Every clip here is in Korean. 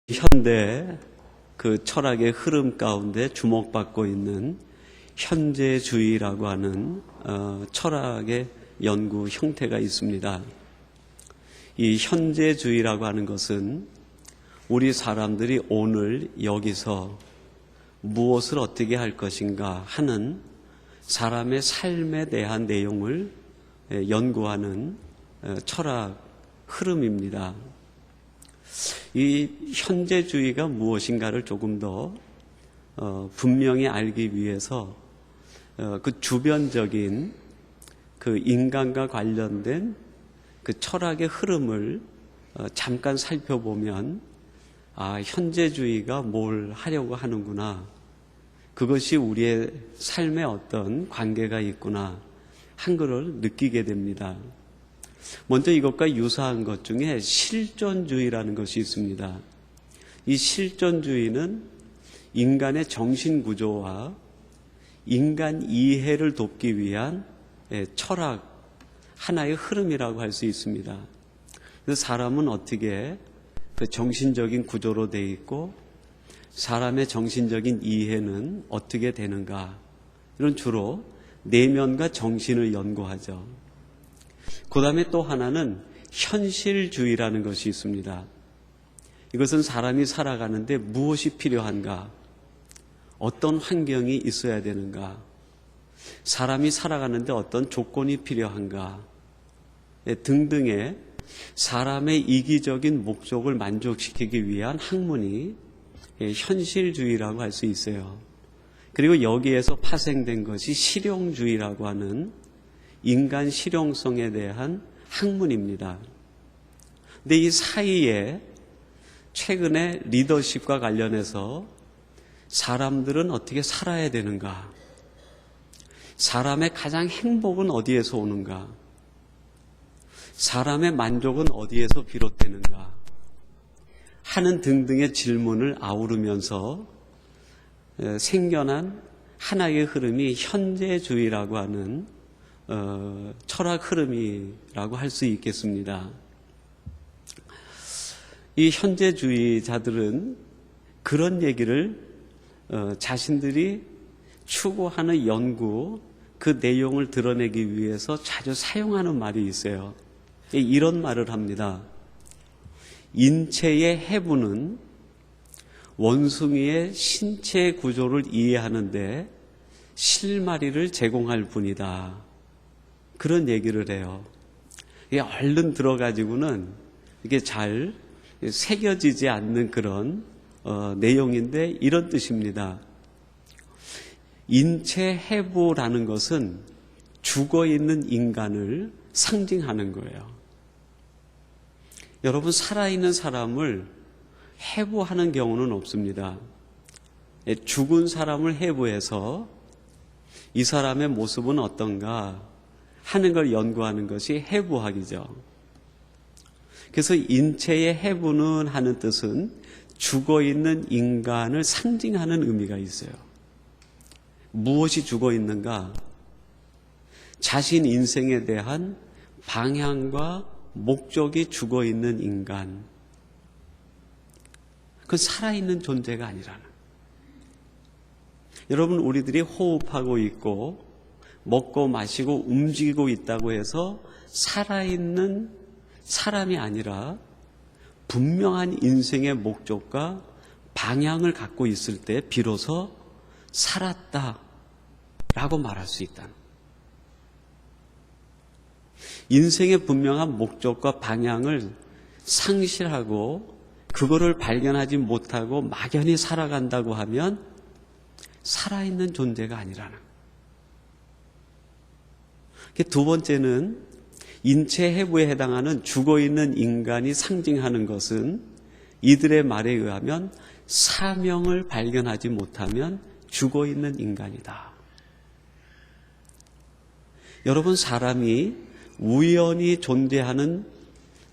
현대 그 철학의 흐름 가운데 주목받고 있는 현재주의라고 하는 철학의 연구 형태가 있습니다. 이 현재주의라고 하는 것은 우리 사람들이 오늘 여기서 무엇을 어떻게 할 것인가 하는 사람의 삶에 대한 내용을 연구하는 철학 흐름입니다. 이 현재주의가 무엇인가를 조금 더 분명히 알기 위해서 그 주변적인 그 인간과 관련된 그 철학의 흐름을 잠깐 살펴보면 현재주의가 뭘 하려고 하는구나, 그것이 우리의 삶에 어떤 관계가 있구나 한 것을 느끼게 됩니다. 먼저 이것과 유사한 것 중에 실존주의라는 것이 있습니다. 이 실존주의는 인간의 정신구조와 인간 이해를 돕기 위한 철학, 하나의 흐름이라고 할 수 있습니다. 그래서 사람은 어떻게 그 정신적인 구조로 되어 있고 사람의 정신적인 이해는 어떻게 되는가, 이런 주로 내면과 정신을 연구하죠. 그 다음에 또 하나는 현실주의라는 것이 있습니다. 이것은 사람이 살아가는데 무엇이 필요한가, 어떤 환경이 있어야 되는가, 사람이 살아가는데 어떤 조건이 필요한가 등등의 사람의 이기적인 목적을 만족시키기 위한 학문이 현실주의라고 할 수 있어요. 그리고 여기에서 파생된 것이 실용주의라고 하는 인간 실용성에 대한 학문입니다. 근데 이 사이에 최근에 리더십과 관련해서 사람들은 어떻게 살아야 되는가, 사람의 가장 행복은 어디에서 오는가, 사람의 만족은 어디에서 비롯되는가 하는 등등의 질문을 아우르면서 생겨난 하나의 흐름이 현재주의라고 하는 철학 흐름이라고 할 수 있겠습니다. 이 현재주의자들은 그런 얘기를 자신들이 추구하는 연구, 그 내용을 드러내기 위해서 자주 사용하는 말이 있어요. 이런 말을 합니다. 인체의 해부는 원숭이의 신체 구조를 이해하는데 실마리를 제공할 뿐이다. 그런 얘기를 해요. 이게 얼른 들어가지고는 이게 잘 새겨지지 않는 그런 내용인데 이런 뜻입니다. 인체 해부라는 것은 죽어있는 인간을 상징하는 거예요. 여러분, 살아있는 사람을 해부하는 경우는 없습니다. 죽은 사람을 해부해서 이 사람의 모습은 어떤가 하는 걸 연구하는 것이 해부학이죠. 그래서 인체의 해부는 하는 뜻은 죽어있는 인간을 상징하는 의미가 있어요. 무엇이 죽어있는가? 자신 인생에 대한 방향과 목적이 죽어있는 인간, 그건 살아있는 존재가 아니라는. 여러분, 우리들이 호흡하고 있고 먹고 마시고 움직이고 있다고 해서 살아있는 사람이 아니라 분명한 인생의 목적과 방향을 갖고 있을 때 비로소 살았다라고 말할 수 있다는. 인생의 분명한 목적과 방향을 상실하고 그거를 발견하지 못하고 막연히 살아간다고 하면 살아있는 존재가 아니라는. 두 번째는 인체 해부에 해당하는 죽어있는 인간이 상징하는 것은 이들의 말에 의하면 사명을 발견하지 못하면 죽어있는 인간이다. 여러분, 사람이 우연히 존재하는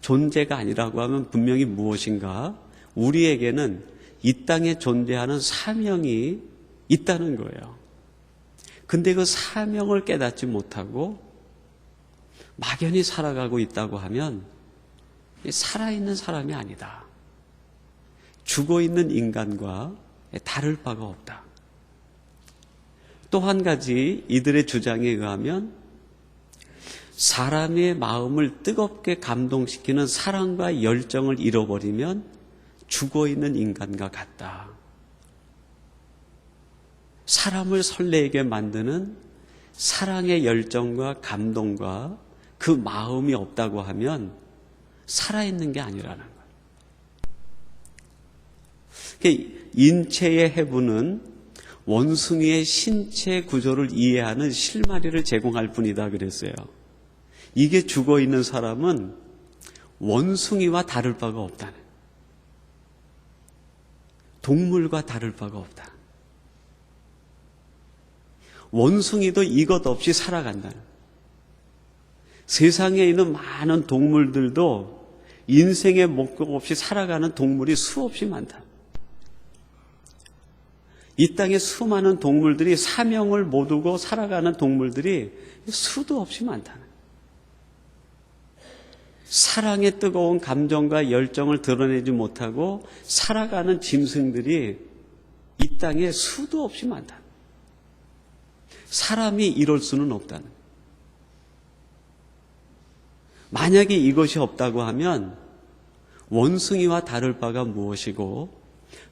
존재가 아니라고 하면 분명히 무엇인가? 우리에게는 이 땅에 존재하는 사명이 있다는 거예요. 근데 그 사명을 깨닫지 못하고 막연히 살아가고 있다고 하면 살아있는 사람이 아니다. 죽어 있는 인간과 다를 바가 없다. 또 한 가지 이들의 주장에 의하면 사람의 마음을 뜨겁게 감동시키는 사랑과 열정을 잃어버리면 죽어 있는 인간과 같다. 사람을 설레게 만드는 사랑의 열정과 감동과 그 마음이 없다고 하면 살아있는 게 아니라는 거예요. 인체의 해부는 원숭이의 신체 구조를 이해하는 실마리를 제공할 뿐이다 그랬어요. 이게 죽어있는 사람은 원숭이와 다를 바가 없다는, 동물과 다를 바가 없다. 원숭이도 이것 없이 살아간다는, 세상에 있는 많은 동물들도 인생의 목적 없이 살아가는 동물이 수없이 많다. 이 땅에 수많은 동물들이 사명을 못 두고 살아가는 동물들이 수도 없이 많다. 사랑의 뜨거운 감정과 열정을 드러내지 못하고 살아가는 짐승들이 이 땅에 수도 없이 많다. 사람이 이럴 수는 없다는. 만약에 이것이 없다고 하면 원숭이와 다를 바가 무엇이고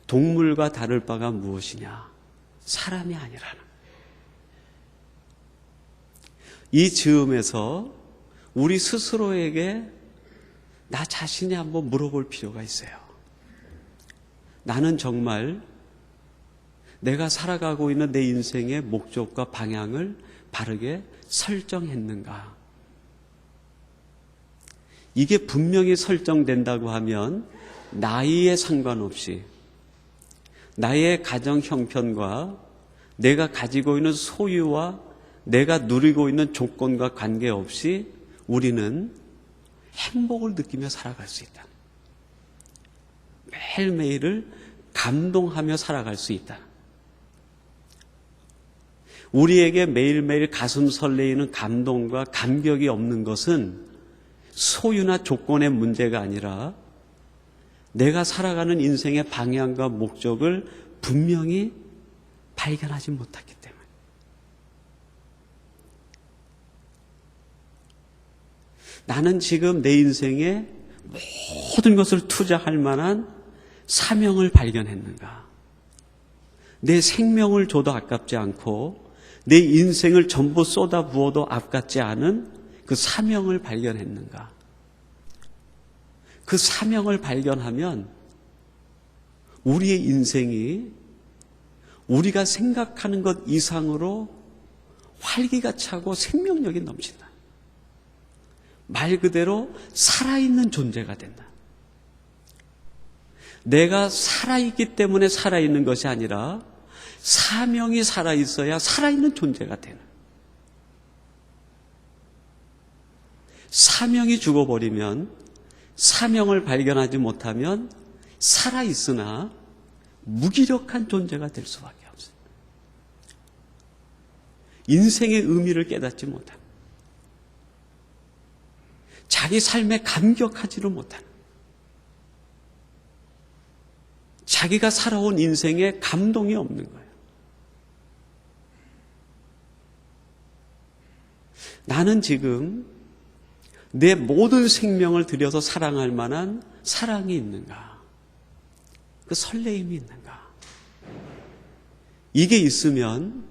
동물과 다를 바가 무엇이냐? 사람이 아니라는. 이 즈음에서 우리 스스로에게 나 자신이 한번 물어볼 필요가 있어요. 나는 정말 내가 살아가고 있는 내 인생의 목적과 방향을 바르게 설정했는가? 이게 분명히 설정된다고 하면 나이에 상관없이 나의 가정 형편과 내가 가지고 있는 소유와 내가 누리고 있는 조건과 관계없이 우리는 행복을 느끼며 살아갈 수 있다. 매일매일을 감동하며 살아갈 수 있다. 우리에게 매일매일 가슴 설레이는 감동과 감격이 없는 것은 소유나 조건의 문제가 아니라 내가 살아가는 인생의 방향과 목적을 분명히 발견하지 못했기 때문에. 나는 지금 내 인생에 모든 것을 투자할 만한 사명을 발견했는가? 내 생명을 줘도 아깝지 않고 내 인생을 전부 쏟아부어도 아깝지 않은 그 사명을 발견했는가? 그 사명을 발견하면 우리의 인생이 우리가 생각하는 것 이상으로 활기가 차고 생명력이 넘친다. 말 그대로 살아있는 존재가 된다. 내가 살아있기 때문에 살아있는 것이 아니라 사명이 살아있어야 살아있는 존재가 되는. 사명이 죽어버리면, 사명을 발견하지 못하면 살아있으나 무기력한 존재가 될 수밖에 없어요. 인생의 의미를 깨닫지 못하는, 자기 삶에 감격하지를 못하는, 자기가 살아온 인생에 감동이 없는 거예요. 나는 지금 내 모든 생명을 들여서 사랑할 만한 사랑이 있는가? 그 설레임이 있는가? 이게 있으면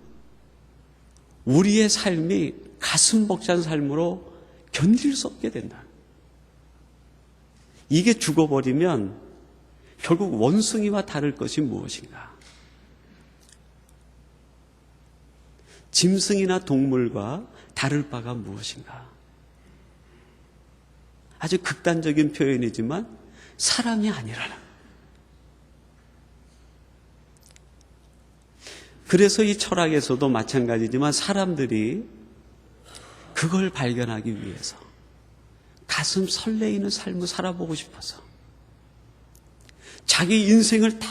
우리의 삶이 가슴 벅찬 삶으로 견딜 수 없게 된다. 이게 죽어버리면 결국 원숭이와 다를 것이 무엇인가? 짐승이나 동물과 다를 바가 무엇인가? 아주 극단적인 표현이지만 사람이 아니라는. 그래서 이 철학에서도 마찬가지지만 사람들이 그걸 발견하기 위해서 가슴 설레이는 삶을 살아보고 싶어서 자기 인생을 다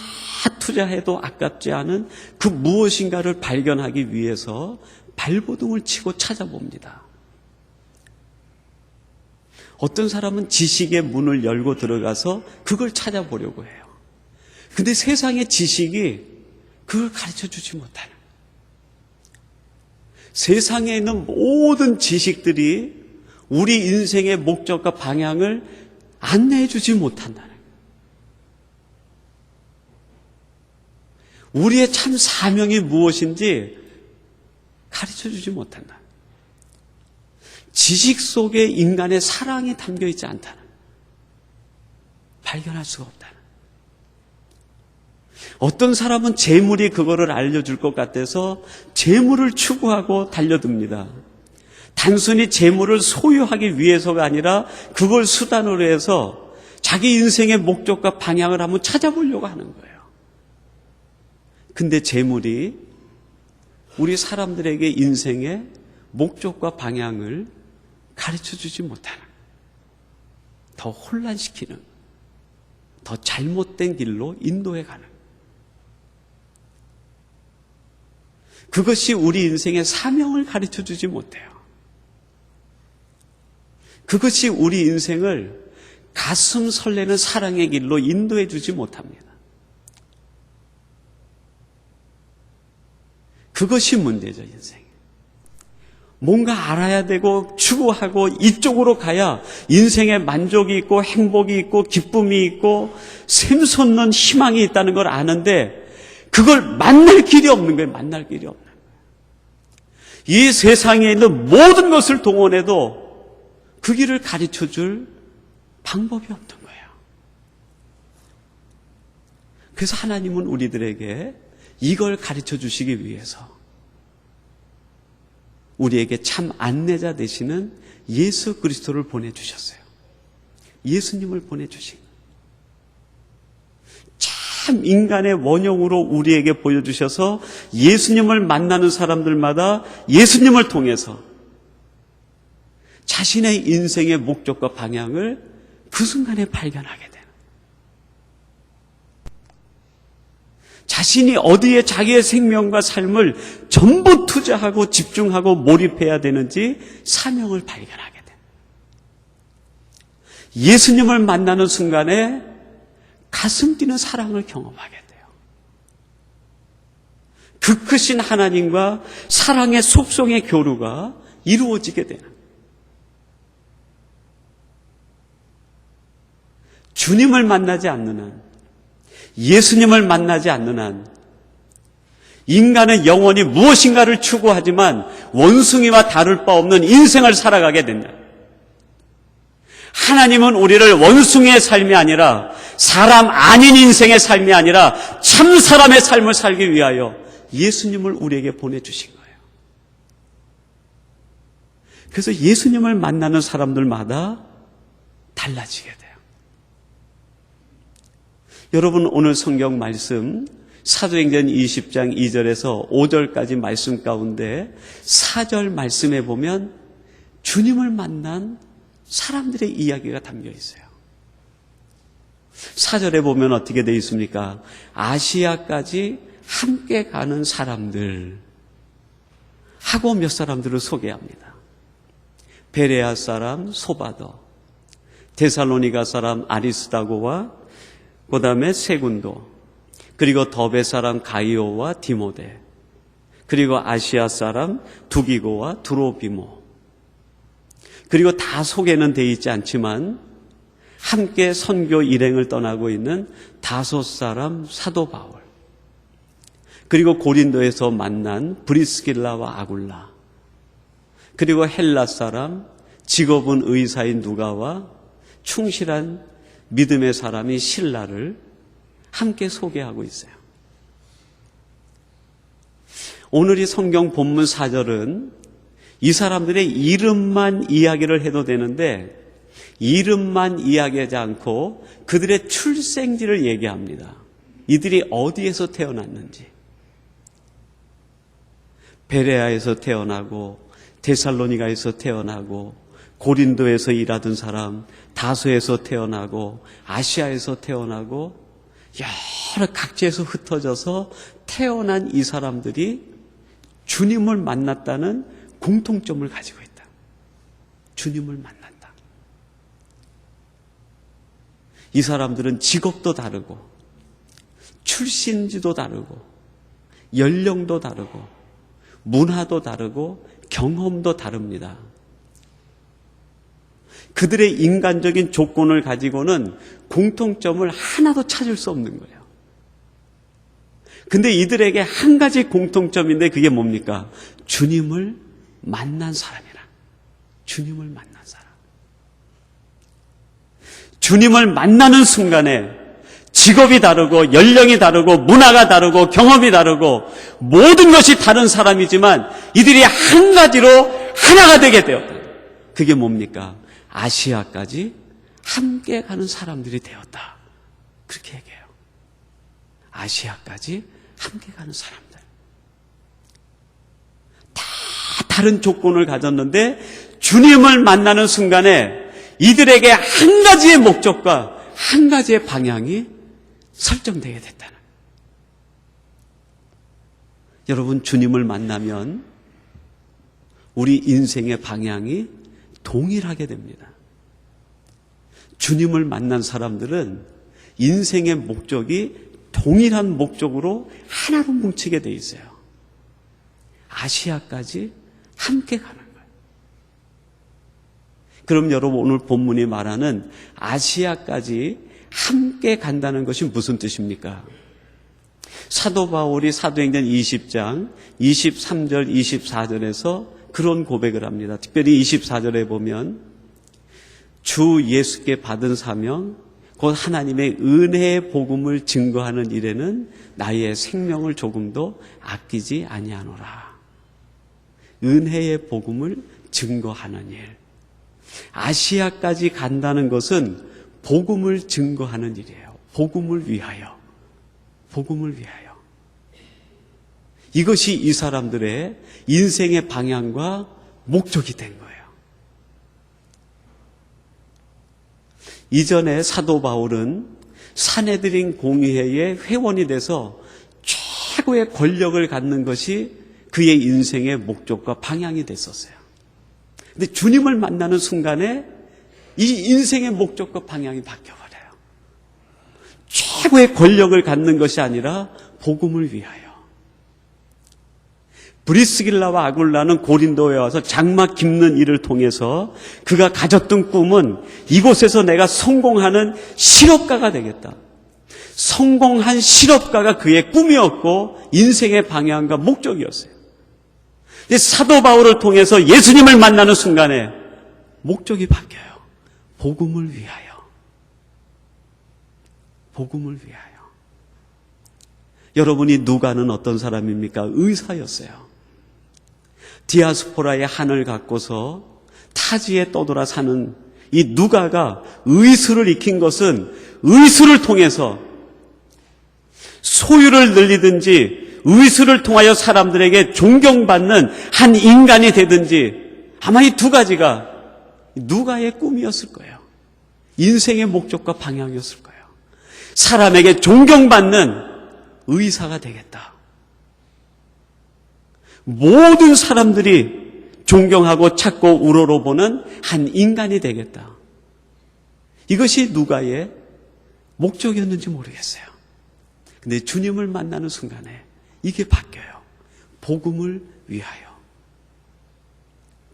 투자해도 아깝지 않은 그 무엇인가를 발견하기 위해서 발버둥을 치고 찾아봅니다. 어떤 사람은 지식의 문을 열고 들어가서 그걸 찾아보려고 해요. 근데 세상의 지식이 그걸 가르쳐 주지 못하는, 세상에 있는 모든 지식들이 우리 인생의 목적과 방향을 안내해 주지 못한다는 거예요. 우리의 참 사명이 무엇인지 가르쳐 주지 못한다. 지식 속에 인간의 사랑이 담겨 있지 않다는, 발견할 수가 없다는. 어떤 사람은 재물이 그거를 알려줄 것 같아서 재물을 추구하고 달려듭니다. 단순히 재물을 소유하기 위해서가 아니라 그걸 수단으로 해서 자기 인생의 목적과 방향을 한번 찾아보려고 하는 거예요. 근데 재물이 우리 사람들에게 인생의 목적과 방향을 가르쳐주지 못하는, 더 혼란시키는, 더 잘못된 길로 인도해 가는, 그것이 우리 인생의 사명을 가르쳐주지 못해요. 그것이 우리 인생을 가슴 설레는 사랑의 길로 인도해 주지 못합니다. 그것이 문제죠, 인생에. 뭔가 알아야 되고 추구하고 이쪽으로 가야 인생에 만족이 있고 행복이 있고 기쁨이 있고 샘솟는 희망이 있다는 걸 아는데 그걸 만날 길이 없는 거예요. 만날 길이 없는 거예요. 이 세상에 있는 모든 것을 동원해도 그 길을 가르쳐 줄 방법이 없는 거예요. 그래서 하나님은 우리들에게 이걸 가르쳐 주시기 위해서 우리에게 참 안내자 되시는 예수 그리스도를 보내주셨어요. 예수님을 보내주신 거예요. 참 인간의 원형으로 우리에게 보여주셔서 예수님을 만나는 사람들마다 예수님을 통해서 자신의 인생의 목적과 방향을 그 순간에 발견하게 되는, 자신이 어디에 자기의 생명과 삶을 전부 투자하고 집중하고 몰입해야 되는지 사명을 발견하게 되는, 예수님을 만나는 순간에 가슴 뛰는 사랑을 경험하게 돼요. 그 크신 하나님과 사랑의 속성의 교류가 이루어지게 되는, 주님을 만나지 않는 한, 예수님을 만나지 않는 한 인간은 영원히 무엇인가를 추구하지만 원숭이와 다를 바 없는 인생을 살아가게 된다. 하나님은 우리를 원숭이의 삶이 아니라, 사람 아닌 인생의 삶이 아니라 참 사람의 삶을 살기 위하여 예수님을 우리에게 보내주신 거예요. 그래서 예수님을 만나는 사람들마다 달라지게 돼요. 여러분, 오늘 성경 말씀 사도행전 20장 2절에서 5절까지 말씀 가운데 4절 말씀에 보면 주님을 만난 사람들의 이야기가 담겨 있어요. 4절에 보면 어떻게 되어 있습니까? 아시아까지 함께 가는 사람들 하고 몇 사람들을 소개합니다. 베레아 사람 소바더, 데살로니가 사람 아리스다고와 그 다음에 세군도, 그리고 더베 사람 가이오와 디모데, 그리고 아시아 사람 두기고와 두로비모, 그리고 다 소개는 되어 있지 않지만 함께 선교 일행을 떠나고 있는 다섯 사람 사도 바울, 그리고 고린도에서 만난 브리스길라와 아굴라, 그리고 헬라 사람 직업은 의사인 누가와 충실한 믿음의 사람이 실라를 함께 소개하고 있어요. 오늘 이 성경 본문 4절은 이 사람들의 이름만 이야기를 해도 되는데 이름만 이야기하지 않고 그들의 출생지를 얘기합니다. 이들이 어디에서 태어났는지. 베레아에서 태어나고 데살로니가에서 태어나고 고린도에서 일하던 사람, 다소에서 태어나고 아시아에서 태어나고 여러 각지에서 흩어져서 태어난 이 사람들이 주님을 만났다는 공통점을 가지고 있다. 주님을 만난다. 이 사람들은 직업도 다르고 출신지도 다르고 연령도 다르고 문화도 다르고 경험도 다릅니다. 그들의 인간적인 조건을 가지고는 공통점을 하나도 찾을 수 없는 거예요. 근데 이들에게 한 가지 공통점인데 그게 뭡니까? 주님을 만난 사람이라. 주님을 만난 사람. 주님을 만나는 순간에 직업이 다르고 연령이 다르고 문화가 다르고 경험이 다르고 모든 것이 다른 사람이지만 이들이 한 가지로 하나가 되게 되었다. 그게 뭡니까? 아시아까지 함께 가는 사람들이 되었다. 그렇게 얘기해요. 아시아까지 함께 가는 사람들. 다 다른 조건을 가졌는데 주님을 만나는 순간에 이들에게 한 가지의 목적과 한 가지의 방향이 설정되게 됐다는. 여러분, 주님을 만나면 우리 인생의 방향이 동일하게 됩니다. 주님을 만난 사람들은 인생의 목적이 동일한 목적으로 하나로 뭉치게 돼 있어요. 아시아까지 함께 가는 거예요. 그럼 여러분, 오늘 본문이 말하는 아시아까지 함께 간다는 것이 무슨 뜻입니까? 사도 바울이 사도행전 20장 23절 24절에서 그런 고백을 합니다. 특별히 24절에 보면 주 예수께 받은 사명 곧 하나님의 은혜의 복음을 증거하는 일에는 나의 생명을 조금도 아끼지 아니하노라. 은혜의 복음을 증거하는 일. 아시아까지 간다는 것은 복음을 증거하는 일이에요. 복음을 위하여. 복음을 위하여. 이것이 이 사람들의 인생의 방향과 목적이 된 거예요. 이전에 사도 바울은 산헤드린 공의회의 회원이 돼서 최고의 권력을 갖는 것이 그의 인생의 목적과 방향이 됐었어요. 근데 주님을 만나는 순간에 이 인생의 목적과 방향이 바뀌어버려요. 최고의 권력을 갖는 것이 아니라 복음을 위하여. 브리스길라와 아굴라는 고린도에 와서 장막 깁는 일을 통해서 그가 가졌던 꿈은 이곳에서 내가 성공하는 실업가가 되겠다. 성공한 실업가가 그의 꿈이었고 인생의 방향과 목적이었어요. 근데 사도 바울을 통해서 예수님을 만나는 순간에 목적이 바뀌어요. 복음을 위하여. 복음을 위하여. 여러분이 누가는 어떤 사람입니까? 의사였어요. 디아스포라의 한을 갖고서 타지에 떠돌아 사는 이 누가가 의술을 익힌 것은 의술을 통해서 소유를 늘리든지 의술을 통하여 사람들에게 존경받는 한 인간이 되든지 아마 이 두 가지가 누가의 꿈이었을 거예요. 인생의 목적과 방향이었을 거예요. 사람에게 존경받는 의사가 되겠다. 모든 사람들이 존경하고 찾고 우러러보는 한 인간이 되겠다. 이것이 누가의 목적이었는지 모르겠어요. 근데 주님을 만나는 순간에 이게 바뀌어요. 복음을 위하여.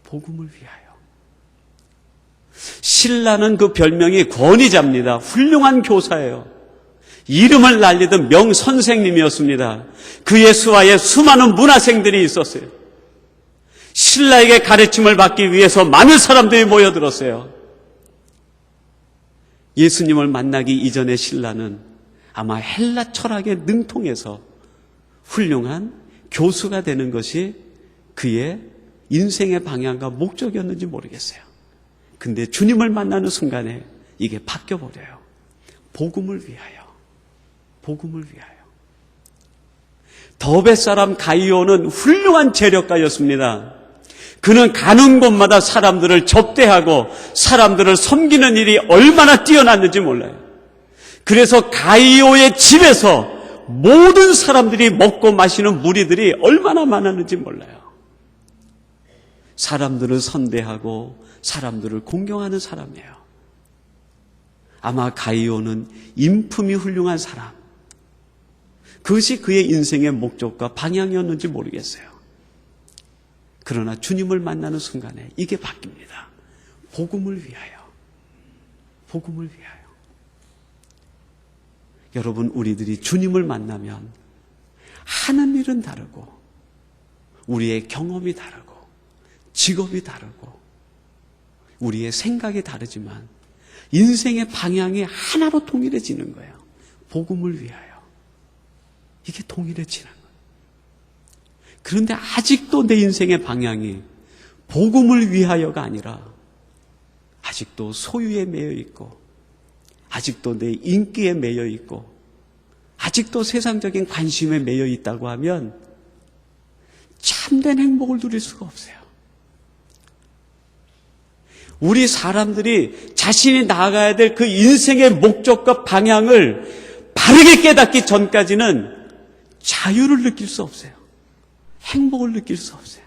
복음을 위하여. 신라는 그 별명이 권위자입니다. 훌륭한 교사예요. 이름을 날리던 명선생님이었습니다. 그의 수하에 수많은 문화생들이 있었어요. 신라에게 가르침을 받기 위해서 많은 사람들이 모여들었어요. 예수님을 만나기 이전의 신라는 아마 헬라 철학에 능통해서 훌륭한 교수가 되는 것이 그의 인생의 방향과 목적이었는지 모르겠어요. 근데 주님을 만나는 순간에 이게 바뀌어버려요. 복음을 위하여. 복음을 위하여. 더베 사람 가이오는 훌륭한 재력가였습니다. 그는 가는 곳마다 사람들을 접대하고 사람들을 섬기는 일이 얼마나 뛰어났는지 몰라요. 그래서 가이오의 집에서 모든 사람들이 먹고 마시는 무리들이 얼마나 많았는지 몰라요. 사람들을 선대하고 사람들을 공경하는 사람이에요. 아마 가이오는 인품이 훌륭한 사람, 그것이 그의 인생의 목적과 방향이었는지 모르겠어요. 그러나 주님을 만나는 순간에 이게 바뀝니다. 복음을 위하여. 복음을 위하여. 여러분, 우리들이 주님을 만나면 하는 일은 다르고 우리의 경험이 다르고 직업이 다르고 우리의 생각이 다르지만 인생의 방향이 하나로 동일해지는 거예요. 복음을 위하여. 이게 동일해지는 거예요. 그런데 아직도 내 인생의 방향이 복음을 위하여가 아니라 아직도 소유에 매여 있고 아직도 내 인기에 매여 있고 아직도 세상적인 관심에 매여 있다고 하면 참된 행복을 누릴 수가 없어요. 우리 사람들이 자신이 나아가야 될 그 인생의 목적과 방향을 바르게 깨닫기 전까지는 자유를 느낄 수 없어요. 행복을 느낄 수 없어요.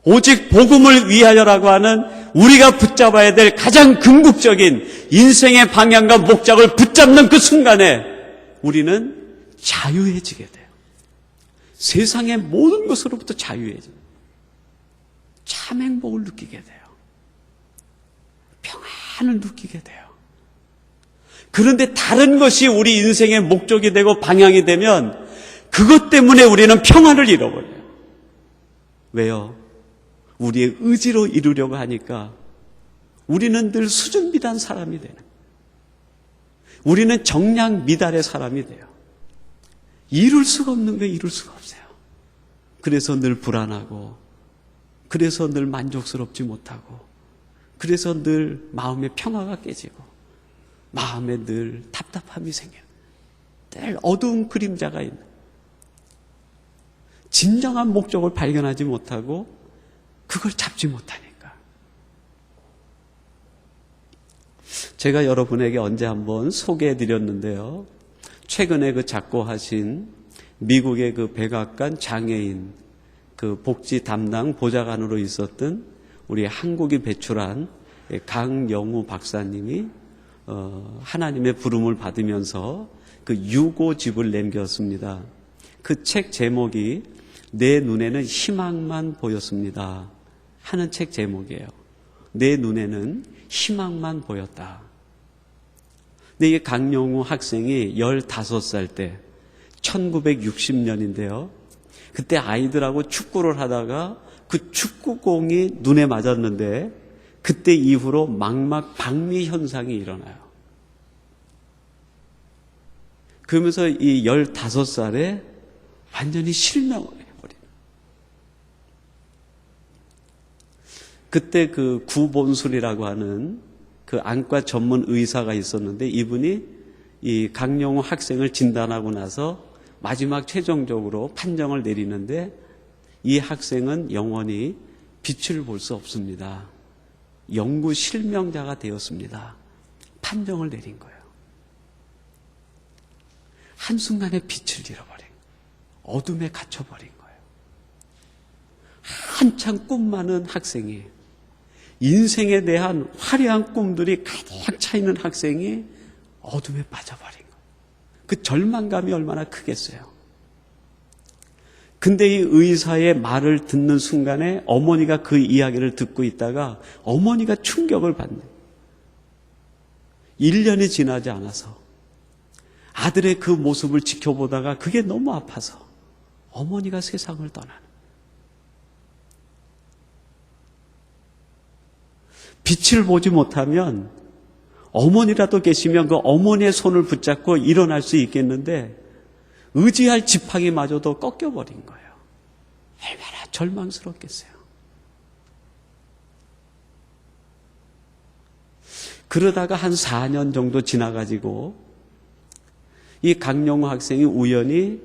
오직 복음을 위하여라고 하는 우리가 붙잡아야 될 가장 궁극적인 인생의 방향과 목적을 붙잡는 그 순간에 우리는 자유해지게 돼요. 세상의 모든 것으로부터 자유해져요. 참 행복을 느끼게 돼요. 평안을 느끼게 돼요. 그런데 다른 것이 우리 인생의 목적이 되고 방향이 되면 그것 때문에 우리는 평안을 잃어버려요. 왜요? 우리의 의지로 이루려고 하니까 우리는 늘 수준비단 사람이 되는 거예요. 우리는 정량 미달의 사람이 돼요. 이룰 수가 없는 게 이룰 수가 없어요. 그래서 늘 불안하고 그래서 늘 만족스럽지 못하고 그래서 늘 마음의 평화가 깨지고 마음에 늘 답답함이 생겨요. 늘 어두운 그림자가 있는 진정한 목적을 발견하지 못하고 그걸 잡지 못하니까. 제가 여러분에게 언제 한번 소개해 드렸는데요. 최근에 그 작고하신 미국의 그 백악관 장애인 그 복지 담당 보좌관으로 있었던 우리 한국이 배출한 강영우 박사님이 하나님의 부름을 받으면서 그 유고집을 남겼습니다. 그 책 제목이 내 눈에는 희망만 보였습니다 하는 책 제목이에요. 내 눈에는 희망만 보였다. 근데 이게 강영우 학생이 15살 때 1960년인데요. 그때 아이들하고 축구를 하다가 그 축구공이 눈에 맞았는데 그때 이후로 망막 박미 현상이 일어나요. 그러면서 이 15살에 완전히 실명을 해버려요. 그때 그 구본술이라고 하는 그 안과 전문 의사가 있었는데 이분이 이 강영우 학생을 진단하고 나서 마지막 최종적으로 판정을 내리는데 이 학생은 영원히 빛을 볼 수 없습니다. 영구 실명자가 되었습니다. 판정을 내린 거예요. 한순간에 빛을 잃어버린 거예요. 어둠에 갇혀버린 거예요. 한창 꿈 많은 학생이 인생에 대한 화려한 꿈들이 가득 차 있는 학생이 어둠에 빠져버린 거예요. 그 절망감이 얼마나 크겠어요. 근데 이 의사의 말을 듣는 순간에 어머니가 그 이야기를 듣고 있다가 어머니가 충격을 받는 1년이 지나지 않아서 아들의 그 모습을 지켜보다가 그게 너무 아파서 어머니가 세상을 떠나는. 빛을 보지 못하면 어머니라도 계시면 그 어머니의 손을 붙잡고 일어날 수 있겠는데 의지할 지팡이마저도 꺾여버린 거예요. 얼마나 절망스럽겠어요. 그러다가 한 4년 정도 지나가지고 이 강영우 학생이 우연히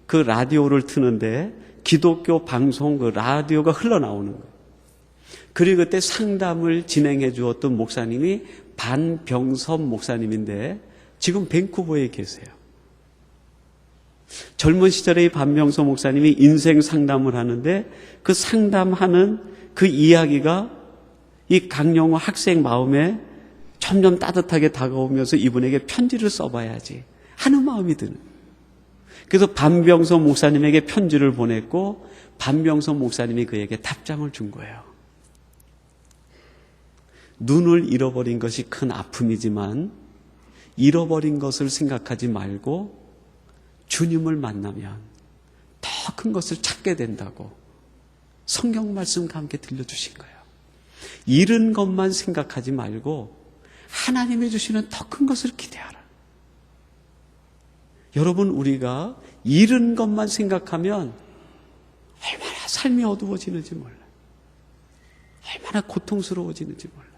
그 라디오를 트는데 기독교 방송 그 라디오가 흘러나오는 거예요. 그리고 그때 상담을 진행해 주었던 목사님이 반병섭 목사님인데 지금 밴쿠버에 계세요. 젊은 시절에 이 반병섭 목사님이 인생 상담을 하는데 그 상담하는 그 이야기가 이 강영우 학생 마음에 점점 따뜻하게 다가오면서 이분에게 편지를 써봐야지. 하는 마음이 드는. 그래서 반병서 목사님에게 편지를 보냈고 반병서 목사님이 그에게 답장을 준 거예요. 눈을 잃어버린 것이 큰 아픔이지만 잃어버린 것을 생각하지 말고 주님을 만나면 더 큰 것을 찾게 된다고 성경 말씀과 함께 들려주신 거예요. 잃은 것만 생각하지 말고 하나님이 주시는 더 큰 것을 기대하라. 여러분, 우리가 잃은 것만 생각하면 얼마나 삶이 어두워지는지 몰라요. 얼마나 고통스러워지는지 몰라요.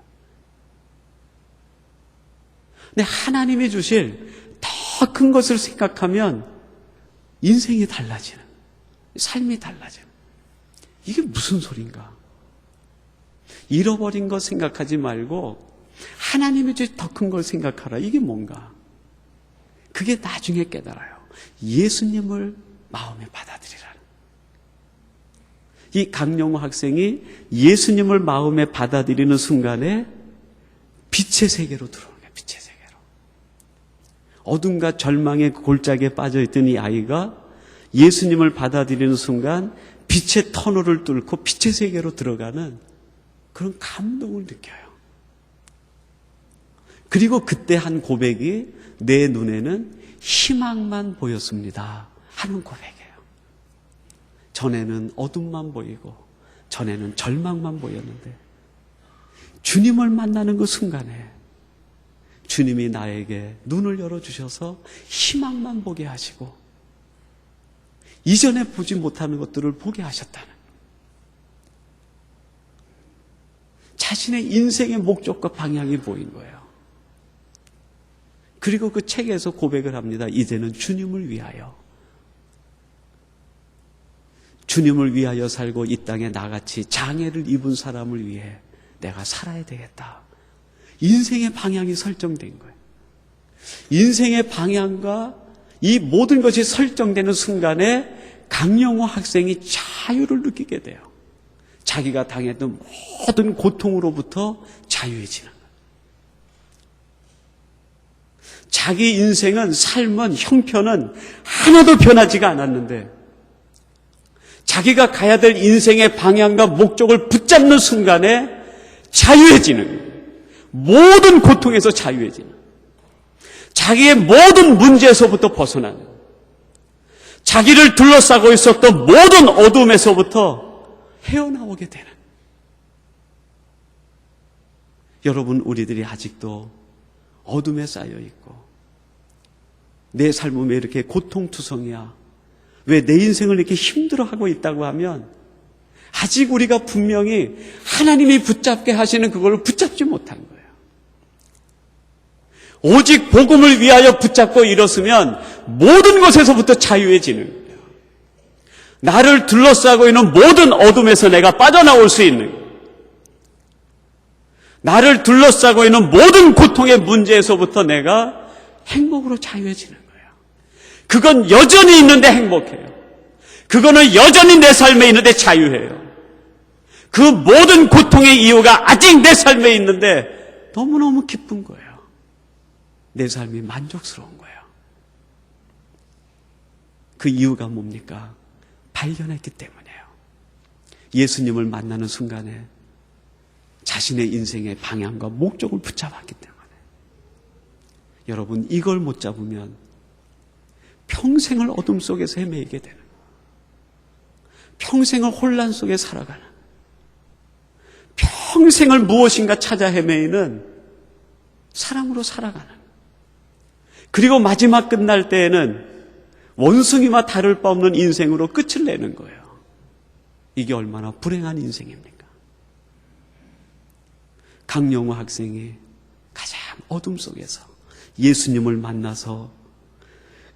근데 하나님이 주실 더 큰 것을 생각하면 인생이 달라지는, 삶이 달라지는. 이게 무슨 소린가? 잃어버린 것 생각하지 말고 하나님이 주실 더 큰 걸 생각하라. 이게 뭔가? 그게 나중에 깨달아요. 예수님을 마음에 받아들이라. 이 강영호 학생이 예수님을 마음에 받아들이는 순간에 빛의 세계로 들어오는 거예요. 빛의 세계로. 어둠과 절망의 골짜기에 빠져있던 이 아이가 예수님을 받아들이는 순간 빛의 터널을 뚫고 빛의 세계로 들어가는 그런 감동을 느껴요. 그리고 그때 한 고백이 내 눈에는 희망만 보였습니다 하는 고백이에요. 전에는 어둠만 보이고 전에는 절망만 보였는데 주님을 만나는 그 순간에 주님이 나에게 눈을 열어주셔서 희망만 보게 하시고 이전에 보지 못하는 것들을 보게 하셨다는, 자신의 인생의 목적과 방향이 보인 거예요. 그리고 그 책에서 고백을 합니다. 이제는 주님을 위하여, 주님을 위하여 살고 이 땅에 나같이 장애를 입은 사람을 위해 내가 살아야 되겠다. 인생의 방향이 설정된 거예요. 인생의 방향과 이 모든 것이 설정되는 순간에 강영호 학생이 자유를 느끼게 돼요. 자기가 당했던 모든 고통으로부터 자유해지는 거예요. 자기 인생은, 삶은, 형편은 하나도 변하지가 않았는데 자기가 가야 될 인생의 방향과 목적을 붙잡는 순간에 자유해지는 거예요. 모든 고통에서 자유해지는, 자기의 모든 문제에서부터 벗어나는, 자기를 둘러싸고 있었던 모든 어둠에서부터 헤어나오게 되는. 여러분, 우리들이 아직도 어둠에 쌓여 있고 내 삶은 왜 이렇게 고통투성이야? 왜 내 인생을 이렇게 힘들어하고 있다고 하면 아직 우리가 분명히 하나님이 붙잡게 하시는 그걸 붙잡지 못한 거예요. 오직 복음을 위하여 붙잡고 일었으면 모든 것에서부터 자유해지는 거예요. 나를 둘러싸고 있는 모든 어둠에서 내가 빠져나올 수 있는 거예요. 나를 둘러싸고 있는 모든 고통의 문제에서부터 내가 행복으로 자유해지는 거예요. 그건 여전히 있는데 행복해요. 그거는 여전히 내 삶에 있는데 자유해요. 그 모든 고통의 이유가 아직 내 삶에 있는데 너무너무 기쁜 거예요. 내 삶이 만족스러운 거예요. 그 이유가 뭡니까? 발견했기 때문이에요. 예수님을 만나는 순간에 자신의 인생의 방향과 목적을 붙잡았기 때문에. 여러분, 이걸 못 잡으면 평생을 어둠 속에서 헤매이게 되는, 평생을 혼란 속에 살아가는, 평생을 무엇인가 찾아 헤매이는 사람으로 살아가는, 그리고 마지막 끝날 때에는 원숭이와 다를 바 없는 인생으로 끝을 내는 거예요. 이게 얼마나 불행한 인생입니까? 강영호 학생이 가장 어둠 속에서 예수님을 만나서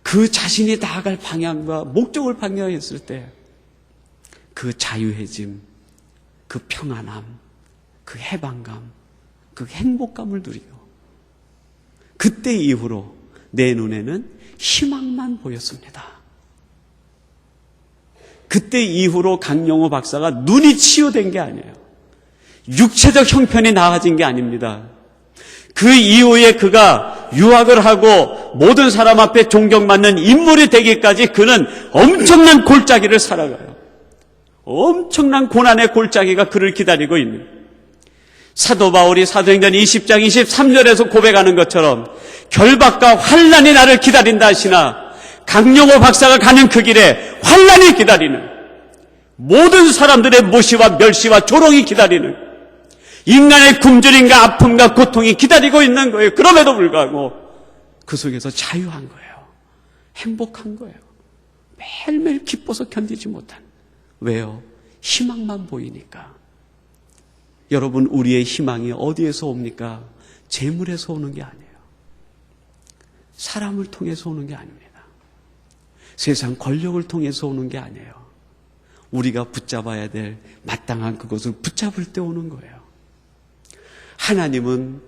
그 자신이 나아갈 방향과 목적을 발견했을 때 그 자유해짐, 그 평안함, 그 해방감, 그 행복감을 누리고 그때 이후로 내 눈에는 희망만 보였습니다. 그때 이후로 강영호 박사가 눈이 치유된 게 아니에요. 육체적 형편이 나아진 게 아닙니다. 그 이후에 그가 유학을 하고 모든 사람 앞에 존경받는 인물이 되기까지 그는 엄청난 골짜기를 살아가요. 엄청난 고난의 골짜기가 그를 기다리고 있는, 사도 바울이 사도행전 20장 23절에서 고백하는 것처럼 결박과 환난이 나를 기다린다 하시나 강용호 박사가 가는 그 길에 환난이 기다리는, 모든 사람들의 무시와 멸시와 조롱이 기다리는, 인간의 굶주림과 아픔과 고통이 기다리고 있는 거예요. 그럼에도 불구하고 그 속에서 자유한 거예요. 행복한 거예요. 매일매일 기뻐서 견디지 못한. 왜요? 희망만 보이니까. 여러분, 우리의 희망이 어디에서 옵니까? 재물에서 오는 게 아니에요. 사람을 통해서 오는 게 아닙니다. 세상 권력을 통해서 오는 게 아니에요. 우리가 붙잡아야 될 마땅한 그것을 붙잡을 때 오는 거예요. 하나님은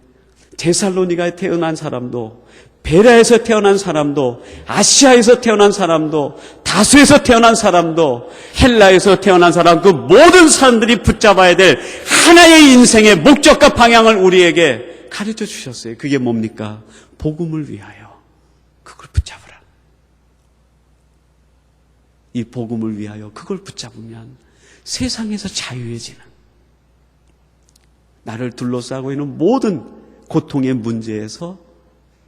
데살로니가에 태어난 사람도, 베라에서 태어난 사람도, 아시아에서 태어난 사람도, 다수에서 태어난 사람도, 헬라에서 태어난 사람, 그 모든 사람들이 붙잡아야 될 하나의 인생의 목적과 방향을 우리에게 가르쳐 주셨어요. 그게 뭡니까? 복음을 위하여 그걸 붙잡으라. 이 복음을 위하여 그걸 붙잡으면 세상에서 자유해지는, 나를 둘러싸고 있는 모든 고통의 문제에서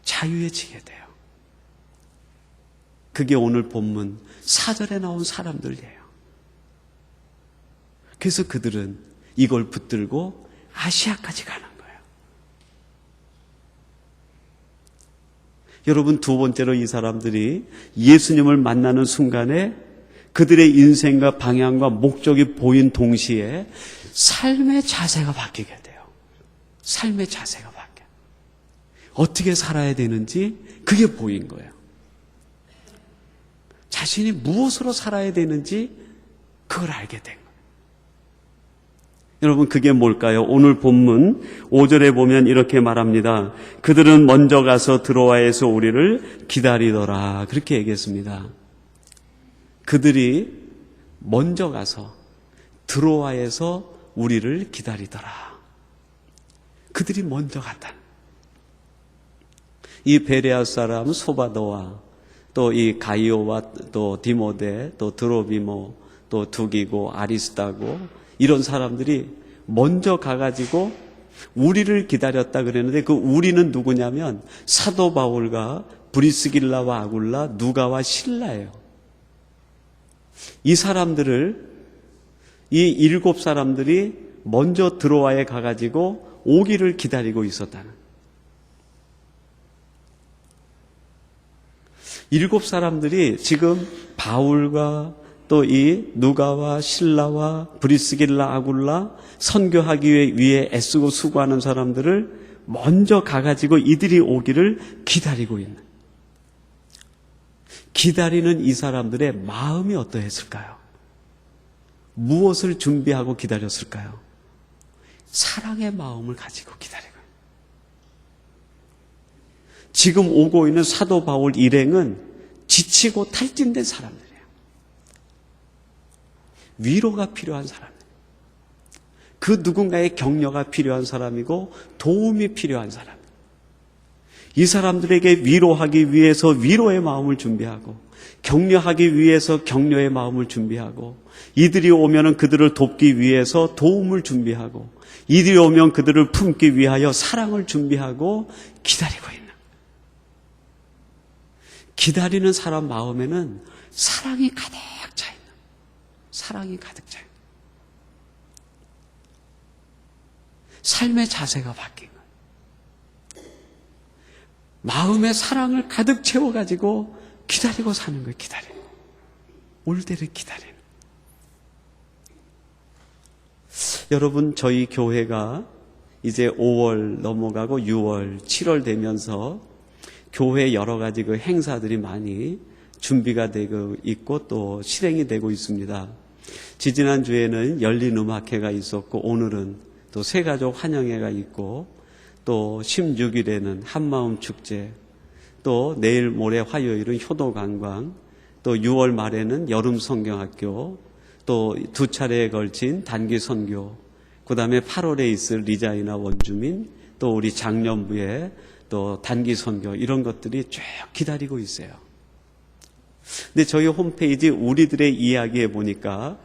자유해지게 돼요. 그게 오늘 본문 4절에 나온 사람들이에요. 그래서 그들은 이걸 붙들고 아시아까지 가는 거예요. 여러분, 두 번째로 이 사람들이 예수님을 만나는 순간에 그들의 인생과 방향과 목적이 보인 동시에 삶의 자세가 바뀌게 돼요. 삶의 자세가 바뀌어요. 어떻게 살아야 되는지 그게 보인 거예요. 자신이 무엇으로 살아야 되는지 그걸 알게 된 거예요. 여러분, 그게 뭘까요? 오늘 본문 5절에 보면 이렇게 말합니다. 그들은 먼저 가서 드로아에서 우리를 기다리더라. 그렇게 얘기했습니다. 그들이 먼저 가서 드로아에서 우리를 기다리더라. 그들이 먼저 갔다. 이 베레아 사람 소바도와 또 이 가이오와 또 디모데 또 드로비모 또 두기고 아리스다고 이런 사람들이 먼저 가가지고 우리를 기다렸다 그랬는데, 그 우리는 누구냐면 사도 바울과 브리스길라와 아굴라, 누가와 실라예요. 이 사람들을, 이 7사람들이 먼저 드로아에 가가지고 오기를 기다리고 있었다는. 7사람들이 지금 바울과 또 이 누가와 실라와 브리스길라 아굴라 선교하기 위해 애쓰고 수고하는 사람들을 먼저 가가지고 이들이 오기를 기다리고 있는, 기다리는 이 사람들의 마음이 어떠했을까요? 무엇을 준비하고 기다렸을까요? 사랑의 마음을 가지고 기다리고. 지금 오고 있는 사도 바울 일행은 지치고 탈진된 사람들이에요. 위로가 필요한 사람들, 그 누군가의 격려가 필요한 사람이고 도움이 필요한 사람. 이 사람들에게 위로하기 위해서 위로의 마음을 준비하고, 격려하기 위해서 격려의 마음을 준비하고, 이들이 오면은 그들을 돕기 위해서 도움을 준비하고, 이들이 오면 그들을 품기 위하여 사랑을 준비하고 기다리고 있는, 기다리는 사람 마음에는 사랑이 가득 차 있는, 사랑이 가득 차 있는, 삶의 자세가 바뀐 거예요. 마음의 사랑을 가득 채워가지고 기다리고 사는 거예요. 기다리는, 올 때를 기다리는. 여러분, 저희 교회가 이제 5월 넘어가고 6월, 7월 되면서 교회 여러 가지 그 행사들이 많이 준비가 되고 있고 또 실행이 되고 있습니다. 지지난주에는 열린 음악회가 있었고, 오늘은 또 새가족 환영회가 있고, 또 16일에는 한마음 축제, 또 내일 모레 화요일은 효도관광, 또 6월 말에는 여름 성경학교, 또 2차례에 걸친 단기 선교, 그 다음에 8월에 있을 리자이나 원주민, 또 우리 장년부에 또 단기 선교 이런 것들이 쭉 기다리고 있어요. 근데 저희 홈페이지 우리들의 이야기에 보니까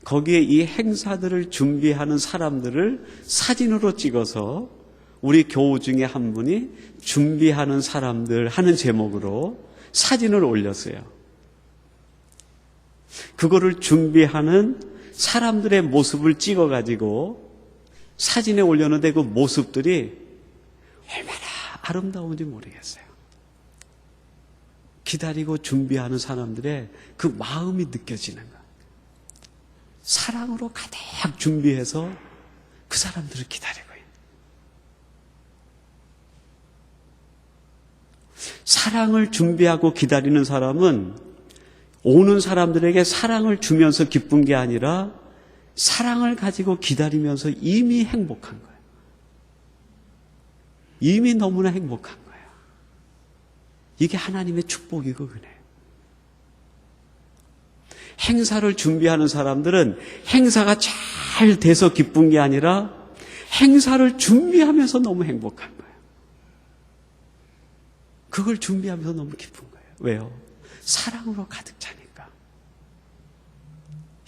거기에 이 행사들을 준비하는 사람들을 사진으로 찍어서 우리 교우 중에 한 분이 준비하는 사람들 하는 제목으로 사진을 올렸어요. 그거를 준비하는 사람들의 모습을 찍어가지고 사진에 올렸는데 그 모습들이 얼마나 아름다운지 모르겠어요. 기다리고 준비하는 사람들의 그 마음이 느껴지는 것. 사랑으로 가득 준비해서 그 사람들을 기다리고 있는. 사랑을 준비하고 기다리는 사람은 오는 사람들에게 사랑을 주면서 기쁜 게 아니라 사랑을 가지고 기다리면서 이미 행복한 거예요. 이미 너무나 행복한 거예요. 이게 하나님의 축복이고 은혜예요. 행사를 준비하는 사람들은 행사가 잘 돼서 기쁜 게 아니라 행사를 준비하면서 너무 행복한 거예요. 그걸 준비하면서 너무 기쁜 거예요. 왜요? 사랑으로 가득 차니까.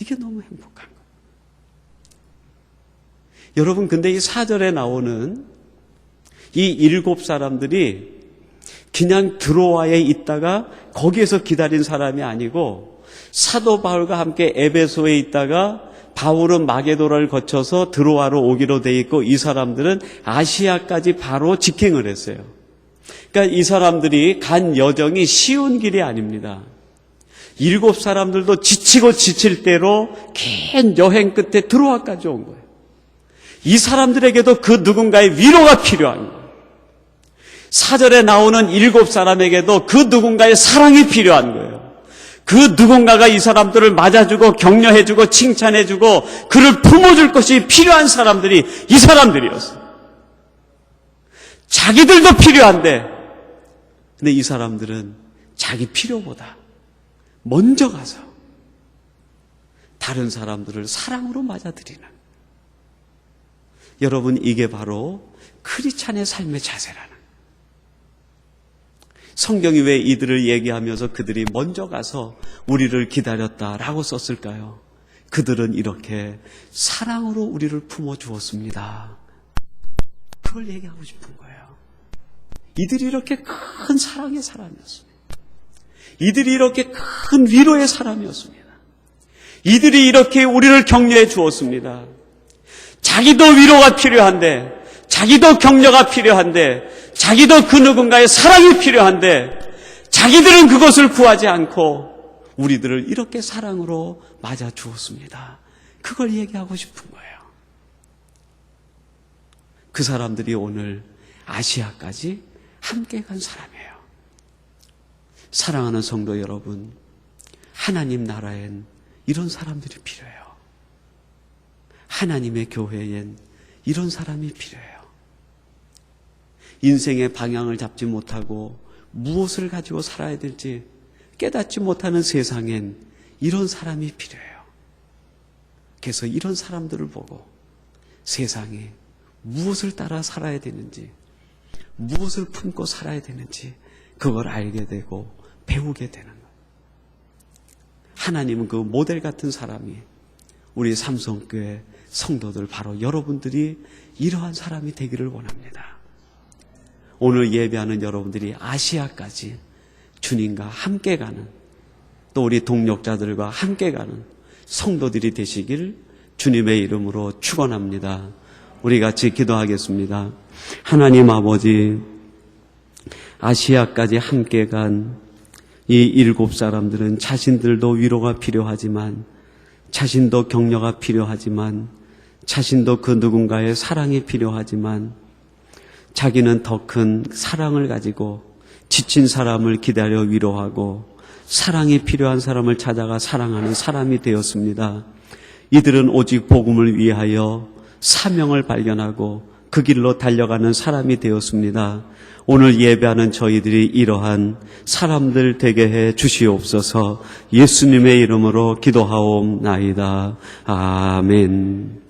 이게 너무 행복한 거예요. 여러분, 근데 이 4절에 나오는 이 7 사람들이 그냥 드로아에 있다가 거기에서 기다린 사람이 아니고 사도 바울과 함께 에베소에 있다가 바울은 마게도라를 거쳐서 드로아로 오기로 돼 있고 이 사람들은 아시아까지 바로 직행을 했어요. 그러니까 이 사람들이 간 여정이 쉬운 길이 아닙니다. 7 사람들도 지치고 지칠 대로 긴 여행 끝에 드로아까지 온 거예요. 이 사람들에게도 그 누군가의 위로가 필요한 거예요. 4절에 나오는 7 사람에게도 그 누군가의 사랑이 필요한 거예요. 그 누군가가 이 사람들을 맞아주고 격려해주고 칭찬해주고 그를 품어줄 것이 필요한 사람들이 이 사람들이었어요. 자기들도 필요한데 근데 이 사람들은 자기 필요보다 먼저 가서 다른 사람들을 사랑으로 맞아들이는, 여러분, 이게 바로 크리스찬의 삶의 자세라는. 성경이 왜 이들을 얘기하면서 그들이 먼저 가서 우리를 기다렸다라고 썼을까요? 그들은 이렇게 사랑으로 우리를 품어주었습니다. 그걸 얘기하고 싶은 거예요. 이들이 이렇게 큰 사랑의 사람이었습니다. 이들이 이렇게 큰 위로의 사람이었습니다. 이들이 이렇게 우리를 격려해 주었습니다. 자기도 위로가 필요한데, 자기도 격려가 필요한데, 자기도 그 누군가의 사랑이 필요한데 자기들은 그것을 구하지 않고 우리들을 이렇게 사랑으로 맞아 주었습니다. 그걸 얘기하고 싶은 거예요. 그 사람들이 오늘 아시아까지 함께 간 사람이에요. 사랑하는 성도 여러분, 하나님 나라엔 이런 사람들이 필요해요. 하나님의 교회엔 이런 사람이 필요해요. 인생의 방향을 잡지 못하고 무엇을 가지고 살아야 될지 깨닫지 못하는 세상엔 이런 사람이 필요해요. 그래서 이런 사람들을 보고 세상에 무엇을 따라 살아야 되는지, 무엇을 품고 살아야 되는지 그걸 알게 되고 배우게 되는 거예요. 하나님은 그 모델 같은 사람이 우리 삼성교회 성도들, 바로 여러분들이 이러한 사람이 되기를 원합니다. 오늘 예배하는 여러분들이 아시아까지 주님과 함께 가는, 또 우리 동역자들과 함께 가는 성도들이 되시길 주님의 이름으로 축원합니다. 우리 같이 기도하겠습니다. 하나님 아버지, 아시아까지 함께 간 이 7 사람들은 자신들도 위로가 필요하지만, 자신도 격려가 필요하지만, 자신도 그 누군가의 사랑이 필요하지만, 자기는 더 큰 사랑을 가지고 지친 사람을 기다려 위로하고 사랑이 필요한 사람을 찾아가 사랑하는 사람이 되었습니다. 이들은 오직 복음을 위하여 사명을 발견하고 그 길로 달려가는 사람이 되었습니다. 오늘 예배하는 저희들이 이러한 사람들 되게 해 주시옵소서. 예수님의 이름으로 기도하옵나이다. 아멘.